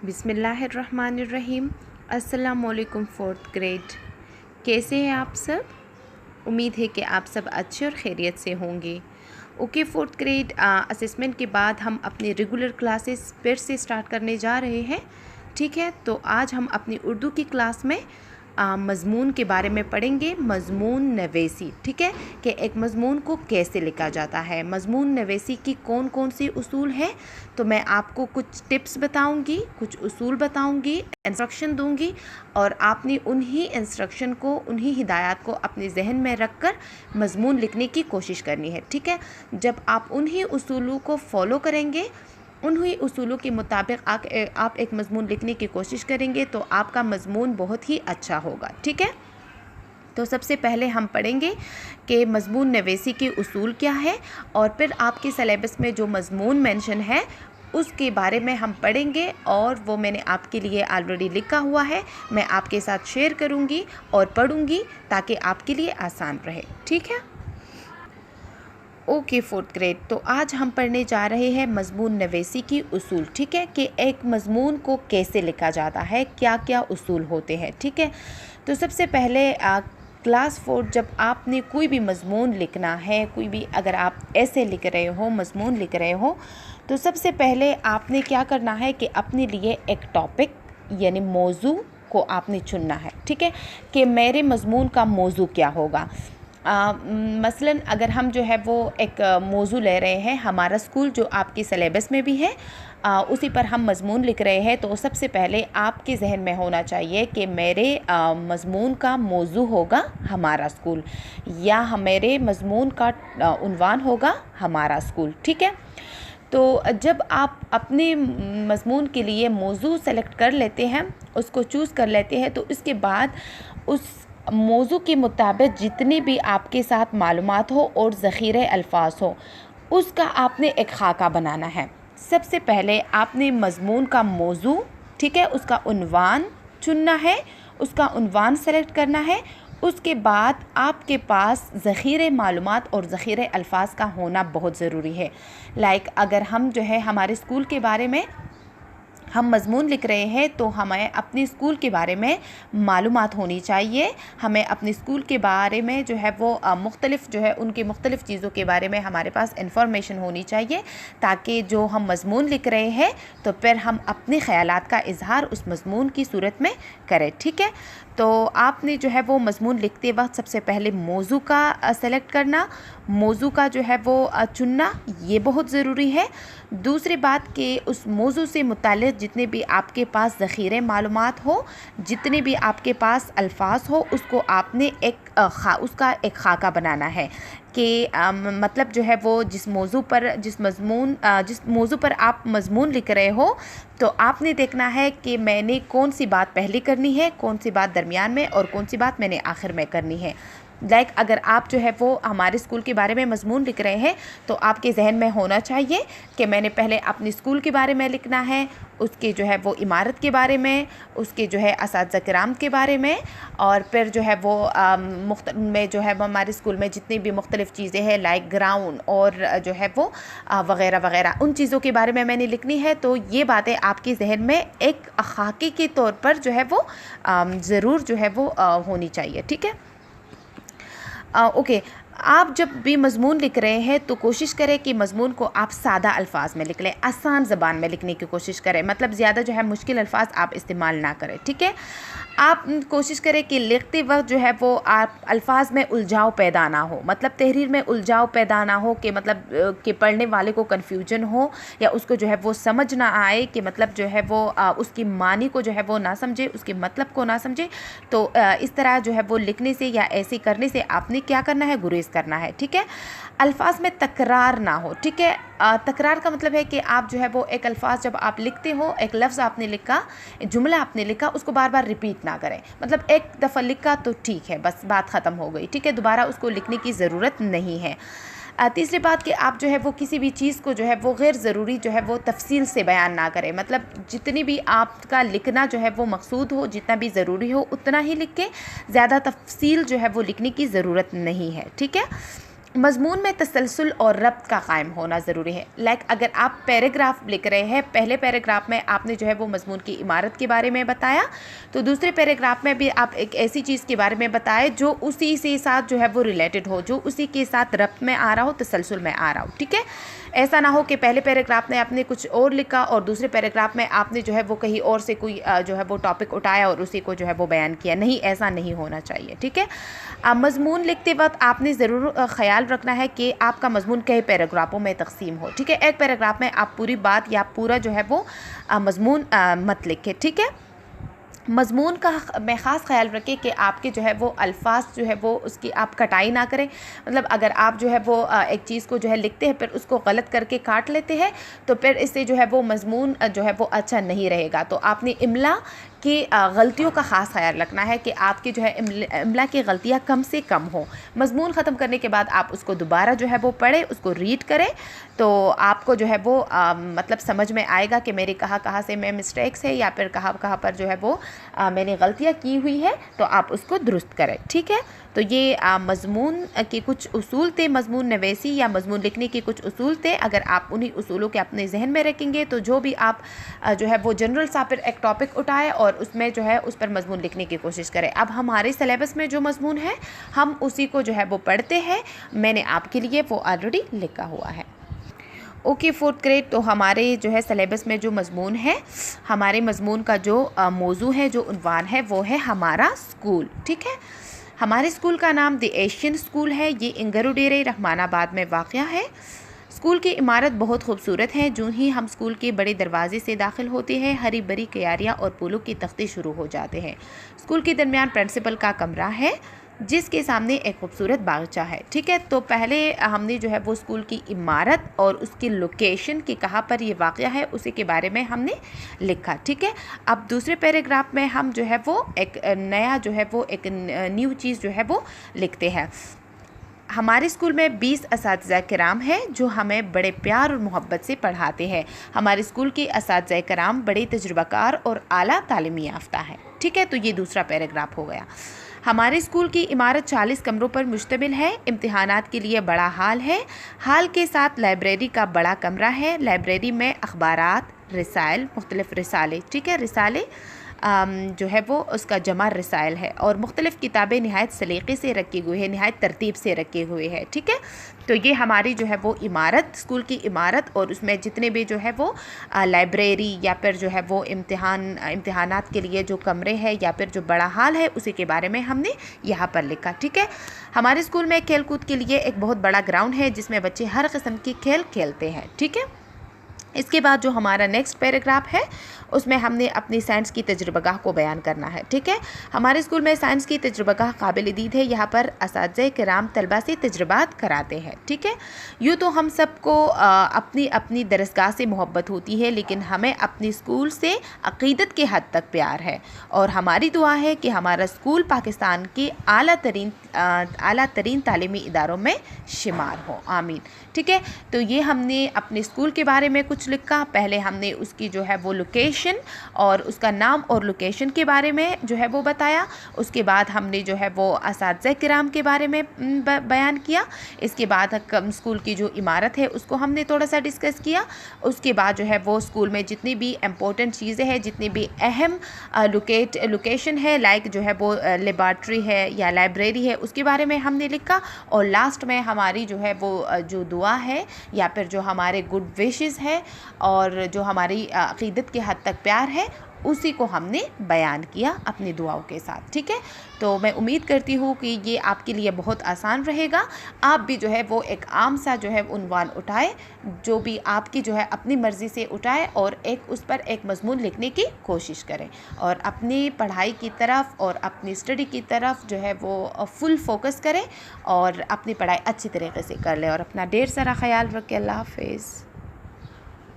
बिस्मिल्लाहिर्रहमानिर्रहीम। अस्सलामुअलैकुम fourth grade. कैसे हैं आप सब? उम्मीद है कि आप सब अच्छे और खैरियत से होंगे। ओके फ़ोर्थ ग्रेड, असेसमेंट के बाद हम अपनी रेगुलर क्लासेस फिर से स्टार्ट करने जा रहे हैं। ठीक है, तो आज हम अपनी उर्दू की क्लास में मज़मून के बारे में पढ़ेंगे। मज़मून नवेसी, ठीक है, कि एक मज़मून को कैसे लिखा जाता है। मज़मून नवेसी की कौन कौन सी उसूल हैं, तो मैं आपको कुछ टिप्स बताऊंगी, कुछ उसूल बताऊंगी, इंस्ट्रक्शन दूंगी, और आपने उन्हीं इंस्ट्रक्शन को, उन्हीं हिदायत को अपने जहन में रख कर मज़मून लिखने की कोशिश करनी है। ठीक है, जब आप उन्हीं उसूलों को फॉलो करेंगे, उन्हीं उसूलों के मुताबिक आप एक मज़मून लिखने की कोशिश करेंगे तो आपका मज़मून बहुत ही अच्छा होगा। ठीक है, तो सबसे पहले हम पढ़ेंगे कि मज़मून नवेसी के उसूल क्या है, और फिर आपके सिलेबस में जो मज़मून मेंशन है उसके बारे में हम पढ़ेंगे, और वो मैंने आपके लिए ऑलरेडी लिखा हुआ है, मैं आपके साथ शेयर करूँगी और पढ़ूँगी ताकि आपके लिए आसान रहे। ठीक है, ओके फ़ोर्थ ग्रेड, तो आज हम पढ़ने जा रहे हैं मज़मून नवेसी की उसूल। ठीक है, कि एक मज़मून को कैसे लिखा जाता है, क्या क्या उसूल होते हैं। ठीक है, तो सबसे पहले क्लास 4 जब आपने कोई भी मज़मून लिखना है, कोई भी अगर आप ऐसे लिख रहे हो, मज़मून लिख रहे हो, तो सबसे पहले आपने क्या करना है कि अपने लिए एक टॉपिक यानी मौजू को आपने चुनना है। ठीक है, कि मेरे मज़मून का मौजू क्या होगा। मसलन अगर हम जो है वो एक मौजू ले रहे हैं, हमारा स्कूल जो आपके सिलेबस में भी है, उसी पर हम मज़मून लिख रहे हैं, तो सबसे पहले आपके जहन में होना चाहिए कि मेरे मज़मून का मौजू होगा हमारा स्कूल, या मेरे मज़मून का उन्वान होगा हमारा स्कूल। ठीक है, तो जब आप अपने मज़मून के लिए मौजू सेलेक्ट कर लेते हैं, उसको चूज़ कर लेते हैं, तो इसके बाद उस मौजू के मुताबिक जितनी भी आपके साथ मालूमात हो और ज़ख़ीरे अल्फाज हो, उसका आपने एक खाका बनाना है। सबसे पहले आपने मज़मून का मौजू, ठीक है, उसका उन्वान चुनना है, उसका उन्वान सेलेक्ट करना है। उसके बाद आपके पास ज़ख़ीरे मालूमात और ज़ख़ीरे अल्फाज का होना बहुत ज़रूरी है। लाइक अगर हम जो है हमारे स्कूल के बारे में हम मज़मून लिख रहे हैं, तो हमें अपने स्कूल के बारे में मालूमात होनी चाहिए। हमें अपने स्कूल के बारे में जो है वो मुख्तलिफ़ जो है उनकी मुख्तलिफ़ चीज़ों के बारे में हमारे पास इंफॉर्मेशन होनी चाहिए, ताकि जो हम मज़मून लिख रहे हैं तो फिर हम अपने ख़यालात का इज़हार उस मज़मून की सूरत में करें। ठीक है, तो आपने जो है वो मज़मून लिखते वक्त सबसे पहले मौजू का सेलेक्ट करना, मौजू का जो है वो चुनना, ये बहुत ज़रूरी है। दूसरी बात कि उस मौजू से मुताल्लिक़ जितने भी आपके पास ज़ख़ीरे मालूमात हो, जितने भी आपके पास अल्फाज हो, उसको आपने उसका एक खाका बनाना है कि मतलब जो है वो जिस मौजू पर आप मज़मून लिख रहे हो, तो आपने देखना है कि मैंने कौन सी बात पहले करनी है, कौन सी बात दरमियान में, और कौन सी बात मैंने आखिर में करनी है। लाइक अगर आप जो है वो हमारे स्कूल के बारे में मज़मून लिख रहे हैं, तो आपके जहन में होना चाहिए कि मैंने पहले अपने स्कूल के बारे में लिखना है, उसके जो है वो इमारत के बारे में, उसके जो है असातिज़ा किराम के बारे में, और फिर जो है वो में जो है हमारे स्कूल में जितनी भी मुख्तलिफ़ चीज़ें हैं, लाइक ग्राउंड और जो है वो वग़ैरह वग़ैरह, उन चीज़ों के बारे में मैंने लिखनी है। तो ये बातें आपके जहन में एक खाके के तौर पर जो है वो ज़रूर जो है वो होनी चाहिए। ठीक है, ओके, आप जब भी मज़मून लिख रहे हैं तो कोशिश करें कि मज़मून को आप सादा अल्फाज में लिख लें, आसान ज़बान में लिखने की कोशिश करें, मतलब ज़्यादा जो है मुश्किल अल्फाज आप इस्तेमाल ना करें। ठीक है, आप कोशिश करें कि लिखते वक्त जो है वो आप अल्फाज में उलझाव पैदा ना हो, मतलब तहरीर में उलझाव पैदा ना हो, कि मतलब कि पढ़ने वाले को कन्फ्यूजन हो, या उसको जो है वो समझ ना आए, कि मतलब जो है वो उसकी मानी को जो है वो ना समझे, उसके मतलब को ना समझे। तो इस तरह जो है वो लिखने से या ऐसे करने से आपने क्या करना है, गुरेज करना है। ठीक है, अल्फाज में तकरार ना हो। ठीक है, तकरार का मतलब है कि आप जो है वो एक अल्फाज जब आप लिखते हो, एक लफ्ज़ आपने लिखा, जुमला आपने लिखा, उसको बार बार रिपीट ना करें। मतलब एक दफ़ा लिखा तो ठीक है, बस बात ख़त्म हो गई। ठीक है, दोबारा उसको लिखने की ज़रूरत नहीं है। तीसरी बात कि आप जो है वो किसी भी चीज़ को जो है वो गैर ज़रूरी जो है वो तफसील से बयान ना करें। मतलब जितनी भी आपका लिखना जो है वो मकसूद हो, जितना भी ज़रूरी हो उतना ही लिख के, ज़्यादा तफसील जो है वो लिखने की ज़रूरत नहीं है। ठीक है, मज़मून में तसलसल और रब्त का कायम होना ज़रूरी है। अगर आप पैराग्राफ लिख रहे हैं, पहले पैराग्राफ में आपने जो है वो मज़मून की इमारत के बारे में बताया, तो दूसरे पैराग्राफ में भी आप एक ऐसी चीज़ के बारे में बताएं जो उसी से साथ जो है वो रिलेटेड हो, जो उसी के साथ रब्त में आ रहा हो, तसलसल में आ रहा हो। ठीक है, ऐसा ना हो कि पहले पैराग्राफ में आपने कुछ और लिखा और दूसरे पैराग्राफ में आपने जो है वो कहीं और से कोई जो है वो टॉपिक उठाया और उसी को जो है वो बयान किया। नहीं, ऐसा नहीं होना चाहिए। ठीक है, मज़मून लिखते वक्त आपने ज़रूर ख़याल रखना है कि आपका मज़मून कई पैराग्राफों में तकसीम हो। ठीक है, एक पैराग्राफ में आप पूरी बात या पूरा जो है वो मज़मून मत लिखें। ठीक है, मज़मून का में ख़ास ख्याल रखें कि आपके जो है वो अल्फाज जो है वो उसकी आप कटाई ना करें। मतलब अगर आप जो है वो एक चीज़ को जो है लिखते हैं फिर उसको गलत करके काट लेते हैं तो फिर इससे जो है वो मज़मून जो है वो अच्छा नहीं रहेगा। तो आपने इमला की गलतियों का ख़ास ख्याल रखना है कि आपकी जो है इमला की गलतियाँ कम से कम हो। मज़मून ख़त्म करने के बाद आप उसको दोबारा जो है वो पढ़ें, उसको रीड करें, तो आपको जो है वो मतलब समझ में आएगा कि मेरी कहाँ से मैं मिस्टेक्स है या फिर कहाँ पर जो है वो मैंने गलतियाँ की हुई है, तो आप उसको दुरुस्त करें। ठीक है, तो ये मज़मून के कुछ उसूल थे, मज़मून नवेसी या मज़मून लिखने के कुछ उसूल थे। अगर आप उन्हीं उसूलों के अपने जहन में रखेंगे तो जो भी आप जो है वो जनरल सा फिर एक टॉपिक उठाए और उसमें जो है उस पर मज़मून लिखने की कोशिश करें। अब हमारे सिलेबस में जो मज़मून है हम उसी को जो है वो पढ़ते हैं। मैंने आपके लिए वो ऑलरेडी लिखा हुआ है। ओके, 4th ग्रेड, तो हमारे जो है सिलेबस में जो मज़मून है, हमारे मज़मून का जो मौजू है, जो उन्वान है, वो है हमारा स्कूल। ठीक है, हमारे स्कूल का नाम द एशियन स्कूल है। ये इंगरुडेरे रहमानाबाद में वाक़या है। स्कूल की इमारत बहुत खूबसूरत है। जो ही हम स्कूल के बड़े दरवाजे से दाखिल होते हैं हरी भरी क्यारियाँ और फूलों की तख्ते शुरू हो जाते हैं। स्कूल के दरमियान प्रिंसिपल का कमरा है जिसके सामने एक खूबसूरत बागीचा है। ठीक है, तो पहले हमने जो है वो स्कूल की इमारत और उसकी लोकेशन कि कहाँ पर ये वाक़या है उसी के बारे में हमने लिखा। ठीक है, अब दूसरे पैराग्राफ में हम जो है वो एक नया जो है वो एक न्यू चीज़ जो है वो लिखते हैं। हमारे स्कूल में 20 असातिज़ा किराम हैं जो हमें बड़े प्यार और मोहब्बत से पढ़ाते हैं। हमारे स्कूल के असातिज़ा किराम बड़े तजुर्बाकार और आला तालीमी याफ्ता है। ठीक है, तो ये दूसरा पैराग्राफ हो गया। हमारे स्कूल की इमारत 40 कमरों पर मुश्तमिल है। इम्तिहानात के लिए बड़ा हाल है। हाल के साथ लाइब्रेरी का बड़ा कमरा है। लाइब्रेरी में अखबारात, रिसाइल, मुख्तलिफ़ रिसाले, ठीक है, रिसाले जो है वो उसका जमा रिसाइल है और मुख्तलिफ़ किताबें नहायत सलीक़े से रखी हुई है, नहायत तरतीब से रखे हुए हैं। ठीक है, तो ये हमारी जो है वो इमारत, स्कूल की इमारत और उसमें जितने भी जो है वो लाइब्रेरी या फिर जो है वो इम्तिहानात के लिए जो कमरे हैं या फिर जो बड़ा हाल है उसी के बारे में हमने यहाँ पर लिखा। ठीक है, हमारे स्कूल में खेल कूद के लिए एक बहुत बड़ा ग्राउंड है जिसमें बच्चे हर किस्म के खेल खेलते हैं। ठीक है, इसके बाद जो हमारा नेक्स्ट पैराग्राफ है उसमें हमने अपनी साइंस की तजुर्बागाह को बयान करना है। ठीक है, हमारे स्कूल में साइंस की तजुर्बागाह काबिल दीद है। यहाँ पर असातिज़ा किराम तलबा से तजुर्बात कराते हैं। ठीक है, यूँ तो हम सबको अपनी अपनी दरसगाह से मोहब्बत होती है, लेकिन हमें अपनी स्कूल से अक़ीदत के हद तक प्यार है और हमारी दुआ है कि हमारा स्कूल पाकिस्तान के आला तरीन तालीमी इदारों में शुमार हो। आमीन। ठीक है, तो ये हमने अपने स्कूल के बारे में कुछ लिखा। पहले हमने उसकी जो है वो लोकेशन और उसका नाम और लोकेशन के बारे में जो है वो बताया। उसके बाद हमने जो है वो असातिज़ा किराम के बारे में बयान किया। इसके बाद स्कूल की जो इमारत है उसको हमने थोड़ा सा डिस्कस किया। उसके बाद जो है वो स्कूल में जितनी भी इम्पोर्टेंट चीज़ें हैं, जितनी भी अहम लोकेशन है, लाइक जो है वो लेबॉर्ट्री है या लाइब्रेरी है, उसके बारे में हमने लिखा। और लास्ट में हमारी जो है वो जो दुआ है या फिर जो हमारे गुड विशेस है और जो हमारी अक़ीदत के हद तक प्यार है उसी को हमने बयान किया अपनी दुआओं के साथ। ठीक है, तो मैं उम्मीद करती हूँ कि ये आपके लिए बहुत आसान रहेगा। आप भी जो है वो एक आम सा जो है उन्वान उठाए, जो भी आपकी जो है अपनी मर्ज़ी से उठाए और एक उस पर एक मज़मून लिखने की कोशिश करें और अपनी पढ़ाई की तरफ और अपनी स्टडी की तरफ जो है वो फुल फोकस करें और अपनी पढ़ाई अच्छी तरीके से कर लें और अपना ढेर सारा ख्याल रखें। अल्लाह हाफ़िज़।